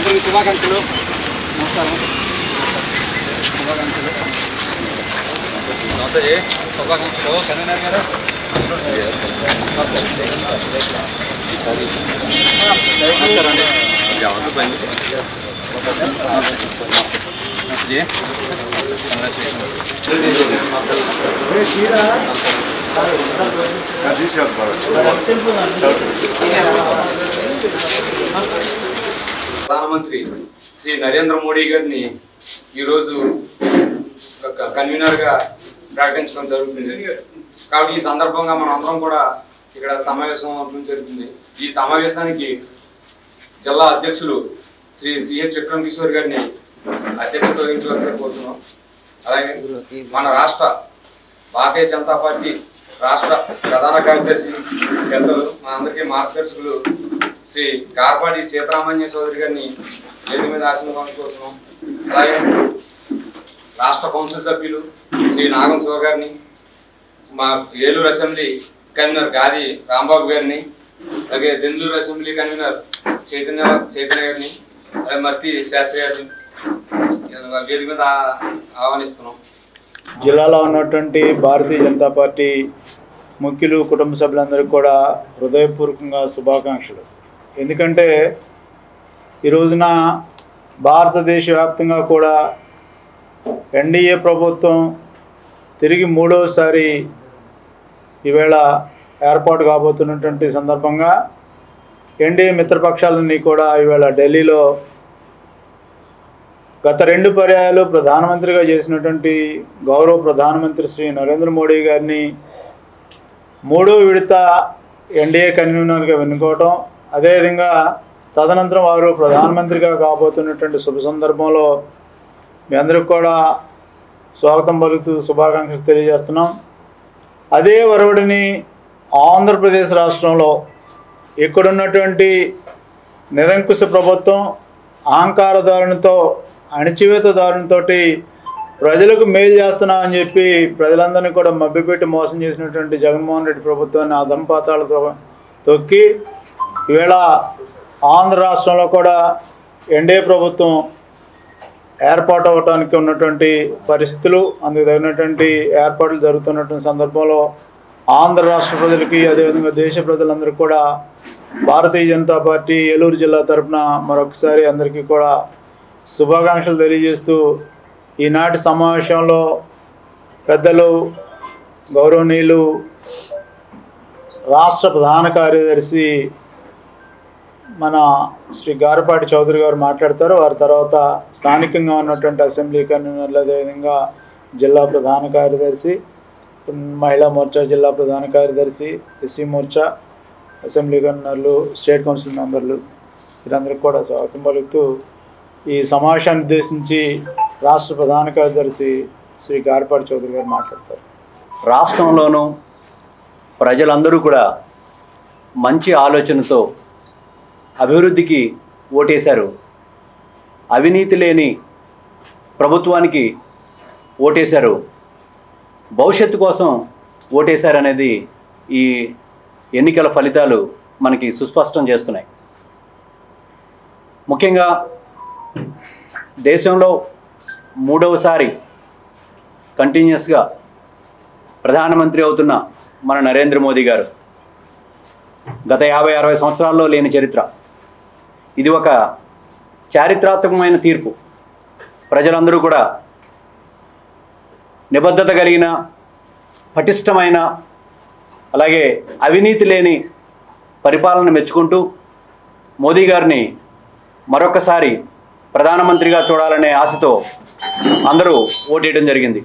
అందరికీ శుభాకాంక్షలు. నమస్కారం. శుభాకాంక్షలు. నమస్తే. శుభాకాంక్షలు. కన్వీనర్ గారు ప్రధానమంత్రి శ్రీ నరేంద్ర మోడీ గారిని ఈరోజు కన్వీనర్గా ప్రకటించడం జరుగుతుంది. కాబట్టి ఈ సందర్భంగా మనం అందరం కూడా ఇక్కడ సమావేశం అవడం జరుగుతుంది. ఈ సమావేశానికి జిల్లా అధ్యక్షులు శ్రీ సిహెచ్ విక్రమ్ కిషోర్ గారిని అధ్యక్షత వహించవలసిన కోరుతున్నాం. అలాగే మన రాష్ట్ర భారతీయ జనతా పార్టీ రాష్ట్ర ప్రధాన కార్యదర్శి పెద్దలు మన అందరికీ మార్గదర్శకులు శ్రీ గార్పాటి సీతారామన్య చౌదరి గారిని వేదిక మీద ఆశీర్వాదం కోరుతున్నాం. అలాగే రాష్ట్ర కౌన్సిల్ సభ్యులు శ్రీ నాగం శివ గారిని, మా ఏలూరు అసెంబ్లీ కన్వీనర్ గాది రాంబాబు గారిని, అలాగే దెందూరు అసెంబ్లీ కన్వీనర్ చైతన్య గారిని, అలాగే మర్తి శాస్త్రి గారిని వేదిక మీద ఆహ్వానిస్తున్నాం. జిల్లాలో ఉన్నటువంటి భారతీయ జనతా పార్టీ ముఖ్యులు, కుటుంబ సభ్యులందరికీ కూడా హృదయపూర్వకంగా శుభాకాంక్షలు. ఎందుకంటే ఈ రోజున భారతదేశ వ్యాప్తంగా కూడా ఎన్డీఏ ప్రభుత్వం తిరిగి మూడవసారి ఈవేళ ఏర్పాటు కాబోతున్నటువంటి సందర్భంగా ఎన్డీఏ మిత్రపక్షాలన్నీ కూడా ఈవేళ ఢిల్లీలో గత 2 పర్యాయాలు ప్రధానమంత్రిగా చేసినటువంటి గౌరవ ప్రధానమంత్రి శ్రీ నరేంద్ర మోడీ గారిని 3వ విడత ఎన్డీఏ కన్వీనర్గా ఎన్నుకోవటం, అదేవిధంగా తదనంతరం వారు ప్రధానమంత్రిగా కాబోతున్నటువంటి శుభ సందర్భంలో మీ అందరికి కూడా స్వాగతం పలుకుతూ శుభాకాంక్షలు తెలియజేస్తున్నాం. అదే ఒరవడిని ఆంధ్రప్రదేశ్ రాష్ట్రంలో ఇక్కడున్నటువంటి నిరంకుశ ప్రభుత్వం అహంకార ధోరణితో, అణిచివేత ధోరణితో ప్రజలకు మేలు చేస్తున్నామని చెప్పి ప్రజలందరినీ కూడా మభ్యపెట్టి మోసం చేసినటువంటి జగన్మోహన్ రెడ్డి ప్రభుత్వాన్ని అధంపాతాలతో తొక్కి ఈవేళ ఆంధ్ర రాష్ట్రంలో కూడా ఎన్డీఏ ప్రభుత్వం ఏర్పాటు అవ్వడానికి ఉన్నటువంటి పరిస్థితులు, అందుకు తగినటువంటి ఏర్పాట్లు జరుగుతున్నటువంటి సందర్భంలో ఆంధ్ర రాష్ట్ర ప్రజలకి, అదేవిధంగా దేశ ప్రజలందరికీ కూడా భారతీయ జనతా పార్టీ ఏలూరు జిల్లా తరఫున మరొకసారి అందరికీ కూడా శుభాకాంక్షలు తెలియజేస్తూ ఈనాటి సమావేశంలో పెద్దలు గౌరవనీయులు రాష్ట్ర ప్రధాన కార్యదర్శి మన శ్రీ గారపాటి చౌదరి గారు మాట్లాడతారు. వారి తర్వాత స్థానికంగా ఉన్నటువంటి అసెంబ్లీ కన్వీనర్లు, అదేవిధంగా జిల్లా ప్రధాన కార్యదర్శి, మహిళా మోర్చా జిల్లా ప్రధాన కార్యదర్శి, ఎస్సీ మోర్చా అసెంబ్లీ కన్వీనర్లు, స్టేట్ కౌన్సిల్ మెంబర్లు వీరందరికీ కూడా స్వాగతం పలుకుతూ ఈ సమావేశాన్ని ఉద్దేశించి రాష్ట్ర ప్రధాన కార్యదర్శి శ్రీ గారపాటి చౌదరి గారు మాట్లాడతారు. రాష్ట్రంలోనూ ప్రజలందరూ కూడా మంచి ఆలోచనతో అభివృద్ధికి ఓటేశారు. అవినీతి లేని ప్రభుత్వానికి ఓటేశారు. భవిష్యత్తు కోసం ఓటేశారనేది ఈ ఎన్నికల ఫలితాలు మనకి సుస్పష్టం చేస్తున్నాయి. ముఖ్యంగా దేశంలో 3వసారి కంటిన్యూస్గా ప్రధానమంత్రి అవుతున్న మన నరేంద్ర మోదీ గారు గత 50-60 సంవత్సరాల్లో లేని చరిత్ర. ఇది ఒక చారిత్రాత్మకమైన తీర్పు. ప్రజలందరూ కూడా నిబద్ధత కలిగిన, పటిష్టమైన, అలాగే అవినీతి లేని పరిపాలన మెచ్చుకుంటూ మోదీ గారిని మరొకసారి ప్రధానమంత్రిగా చూడాలనే ఆశతో అందరూ ఓటేయడం జరిగింది.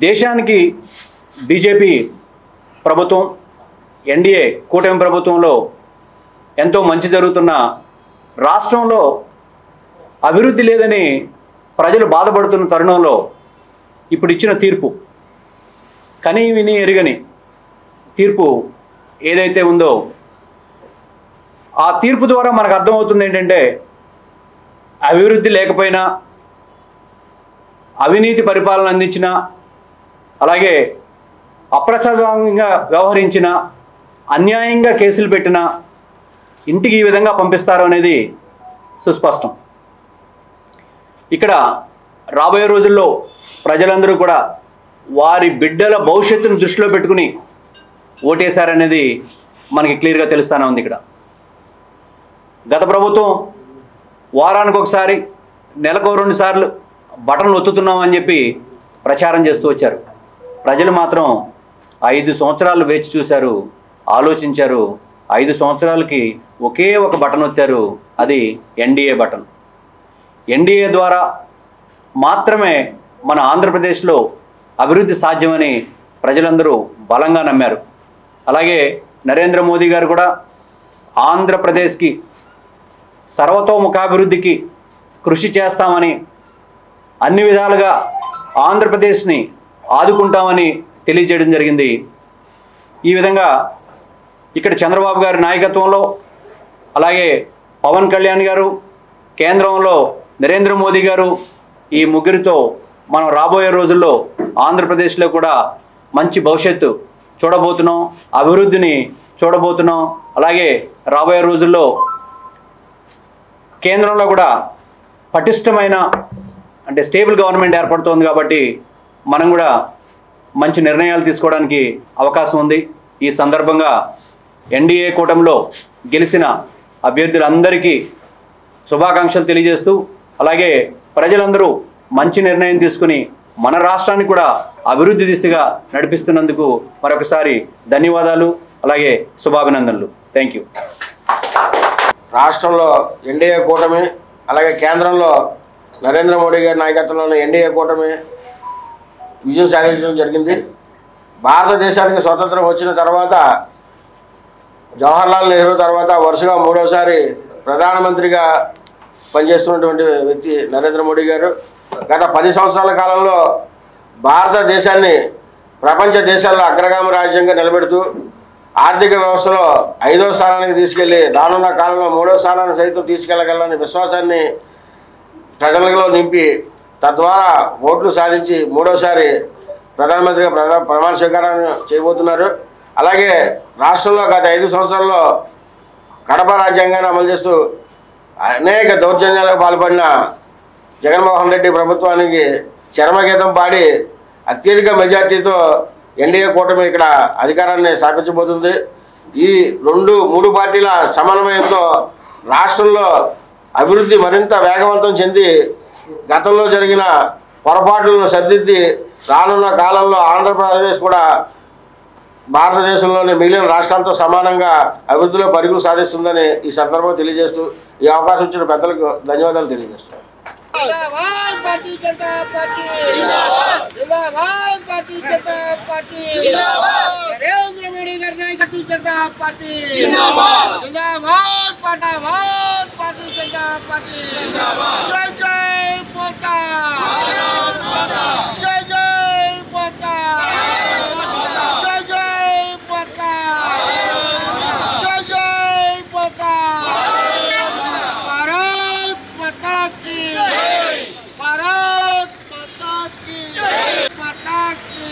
దేశానికి బీజేపీ ప్రభుత్వం, ఎన్డీఏ కూటమి ప్రభుత్వంలో ఎంతో మంచి జరుగుతున్న రాష్ట్రంలో అభివృద్ధి లేదని ప్రజలు బాధపడుతున్న తరుణంలో ఇప్పుడు ఇచ్చిన తీర్పు, కని విని ఎరుగని తీర్పు ఏదైతే ఉందో ఆ తీర్పు ద్వారా మనకు అర్థమవుతుంది ఏంటంటే అభివృద్ధి లేకపోయినా, అవినీతి పరిపాలన అందించిన, అలాగే అప్రజాస్వామ్యంగా వ్యవహరించిన, అన్యాయంగా కేసులు పెట్టిన ఇంటికి ఈ విధంగా పంపిస్తారు అనేది సుస్పష్టం. ఇక్కడ రాబోయే రోజుల్లో ప్రజలందరూ కూడా వారి బిడ్డల భవిష్యత్తును దృష్టిలో పెట్టుకుని ఓటేశారనేది మనకి క్లియర్గా తెలుస్తూనే ఉంది. ఇక్కడ గత ప్రభుత్వం వారానికి ఒకసారి, నెలకు 2 సార్లు బటన్లు ఒత్తుతున్నామని చెప్పి ప్రచారం చేస్తూ వచ్చారు. ప్రజలు మాత్రం 5 సంవత్సరాలు వేచి చూశారు, ఆలోచించారు. 5 సంవత్సరాలకి ఒకే ఒక బటన్ ఒత్తారు, అది ఎన్డీఏ బటన్. ఎన్డీఏ ద్వారా మాత్రమే మన ఆంధ్రప్రదేశ్లో అభివృద్ధి సాధ్యమని ప్రజలందరూ బలంగా నమ్మారు. అలాగే నరేంద్ర మోదీ గారు కూడా ఆంధ్రప్రదేశ్కి సర్వతోముఖాభివృద్ధికి కృషి చేస్తామని, అన్ని విధాలుగా ఆంధ్రప్రదేశ్ని ఆదుకుంటామని తెలియజేయడం జరిగింది. ఈ విధంగా ఇక్కడ చంద్రబాబు గారి నాయకత్వంలో, అలాగే పవన్ కళ్యాణ్ గారు, కేంద్రంలో నరేంద్ర మోదీ గారు, ఈ ముగ్గురితో మనం రాబోయే రోజుల్లో ఆంధ్రప్రదేశ్లో కూడా మంచి భవిష్యత్తు చూడబోతున్నాం, అభివృద్ధిని చూడబోతున్నాం. అలాగే రాబోయే రోజుల్లో కేంద్రంలో కూడా పటిష్టమైన అంటే స్టేబుల్ గవర్నమెంట్ ఏర్పడుతోంది కాబట్టి మనం కూడా మంచి నిర్ణయాలు తీసుకోవడానికి అవకాశం ఉంది. ఈ సందర్భంగా ఎన్డీఏ కూటమిలో గెలిచిన అభ్యర్థులందరికీ శుభాకాంక్షలు తెలియజేస్తూ, అలాగే ప్రజలందరూ మంచి నిర్ణయం తీసుకుని మన రాష్ట్రాన్ని కూడా అభివృద్ధి దిశగా నడిపిస్తున్నందుకు మరొకసారి ధన్యవాదాలు, అలాగే శుభాభినందనలు. Thank you. రాష్ట్రంలో ఎన్డీఏ కూటమి, అలాగే కేంద్రంలో నరేంద్ర మోడీ గారి నాయకత్వంలోని ఎన్డీఏ కూటమి విజయం సాధించడం జరిగింది. భారతదేశానికి స్వతంత్రం వచ్చిన తర్వాత జవహర్లాల్ నెహ్రూ తర్వాత వరుసగా 3వసారి ప్రధానమంత్రిగా పనిచేస్తున్నటువంటి వ్యక్తి నరేంద్ర మోడీ గారు. గత 10 సంవత్సరాల కాలంలో భారతదేశాన్ని ప్రపంచ దేశాల్లో అగ్రగామి రాజ్యంగా నిలబెడుతూ ఆర్థిక వ్యవస్థలో 5వ స్థానానికి తీసుకెళ్లి రానున్న కాలంలో 3వ స్థానాన్ని సైతం తీసుకెళ్లగలని విశ్వాసాన్ని ప్రజలలో నింపి తద్వారా ఓట్లు సాధించి 3వసారి ప్రధానమంత్రిగా ప్రమాణ స్వీకారాన్ని చేయబోతున్నారు. అలాగే రాష్ట్రంలో గత 5 సంవత్సరాల్లో కడప రాజ్యాంగాన్ని అమలు చేస్తూ అనేక దౌర్జన్యాలకు పాల్పడిన జగన్మోహన్ రెడ్డి ప్రభుత్వానికి చరమగీతం పాడి అత్యధిక మెజార్టీతో ఎన్డీఏ కూటమి ఇక్కడ అధికారాన్ని స్థాపించబోతుంది. ఈ 3 పార్టీల సమన్వయంతో రాష్ట్రంలో అభివృద్ధి మరింత వేగవంతం చెంది గతంలో జరిగిన పొరపాట్లను సరిదిద్ది రానున్న కాలంలో ఆంధ్రప్రదేశ్ కూడా భారతదేశంలోని మిగిలిన రాష్ట్రాలతో సమానంగా అభివృద్ధిలో పరుగులు సాధిస్తుందని ఈ సందర్భంగా తెలియజేస్తూ ఈ అవకాశం ఇచ్చిన పెద్దలకు ధన్యవాదాలు తెలియజేస్తున్నాను. जिंदाबाद भारतीय जनता पार्टी जिंदाबाद जिंदाबाद भारतीय जनता पार्टी जिंदाबाद नरेंद्र मोदी गारी नायकत्व जनता पार्टी जिंदाबाद जिंदाबाद जिंदाबाद भारतीय जनता पार्टी जिंदाबाद जय जय माता जय जय माता जय जय माता जय जय माता भारत माता की भारत माता की माता की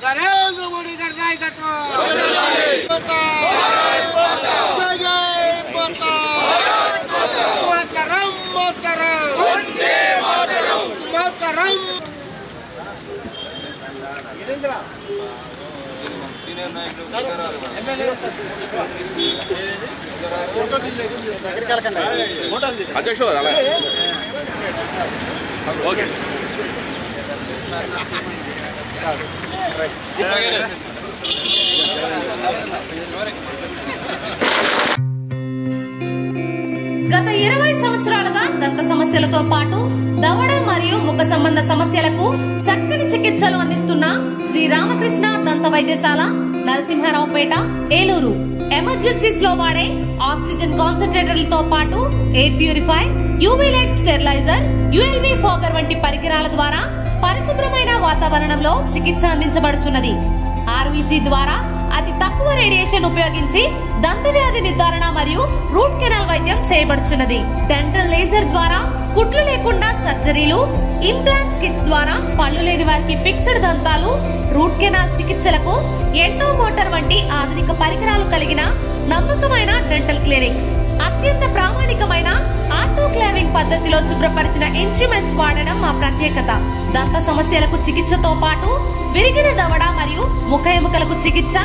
नरेंद्र मोदी गारी नायकत्व जय जय माता मातरम मातरम वंदे मातरम मातरम గత 20 సంవత్సరాలుగా దంత సమస్యలతో పాటు దవడ మరియు ముఖ సంబంధ సమస్యలకు చక్కని చికిత్సలు అందిస్తున్న శ్రీ రామకృష్ణ దంత వైద్యశాల, నరసింహారావుపేట, ఏలూరు. ఎమర్జెన్సీస్ లో వాడే ఆక్సిజన్ కాన్సంట్రేటర్లతో పాటు air purifier, UV light steriliser, ULV fogger వంటి పరికరాల ద్వారా పరిశుభ్రమైన వాతావరణంలో చికిత్స అందించబడుచున్నది. ఆర్వీజీ ద్వారా అతి తక్కువ రేడియేషన్ ఉపయోగించి దంత వ్యాధి నిర్ధారణ మరియు రూట్ కెనాల్ వైద్యం చేయబడుచున్నది. డెంటల్ లేజర్ ద్వారా కుట్లు లేకుండా సర్జరీలు, ఇంప్లాంట్స్ కిట్స్ ద్వారా పళ్ళు లేని వారికి ఫిక్స్డ్ దంతాలు, రూట్ కెనాల్ చికిత్సలకు ఎండో మోటార్ వంటి ఆధునిక పరికరాలు కలిగిన నమ్మకమైన డెంటల్ క్లినిక్. అత్యంత ప్రామాణికమైన క్లోరిన్ పద్ధతిలో శుభ్రపరిచిన ఇన్స్ట్రుమెంట్స్ వాడడం మా ప్రత్యేకత. దంత సమస్యలకు చికిత్సతో పాటు విరిగిన దవడ మరియు ముఖ ఎముకలకు చికిత్స,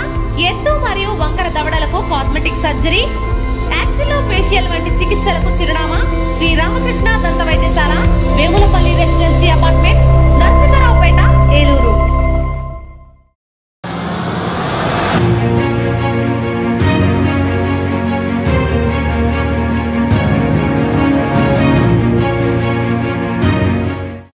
ఎత్తు మరియు వంకర దవడలకు కాస్మెటిక్ సర్జరీ, యాక్సిలోఫేషియల్ వంటి చికిత్సలకు చిరునామా శ్రీ రామకృష్ణ దంత వైద్యశాల, వేములపల్లి రెసిడెన్సీ అపార్ట్మెంట్, నరసింహరావుపేట, ఏలూరు.